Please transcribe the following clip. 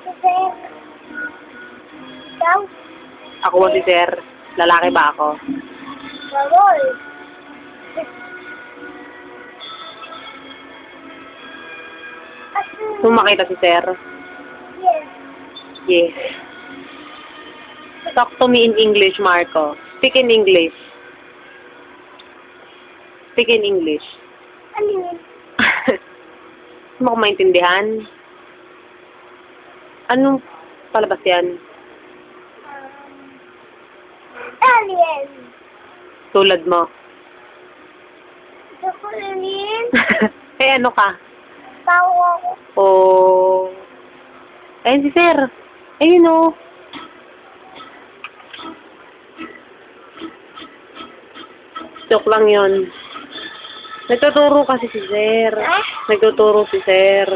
Kasi, ikaw, Ako ba si Sir? Lalaki ba ako? bawal. Gusto mo makita si Sir? Yes. Yes. Talk to me in English, Marco. Speak in English. Speak in English. Ano yun? Gusto mo ko maintindihan? Anong palabas yan? Alien. Tulad mo. Gusto ko alien. Eh, ano ka? Tao ako. Oh. Ayun si Sir. Ayun oh. Joke lang yun. Nagtuturo kasi si Sir. Nagtuturo si Sir.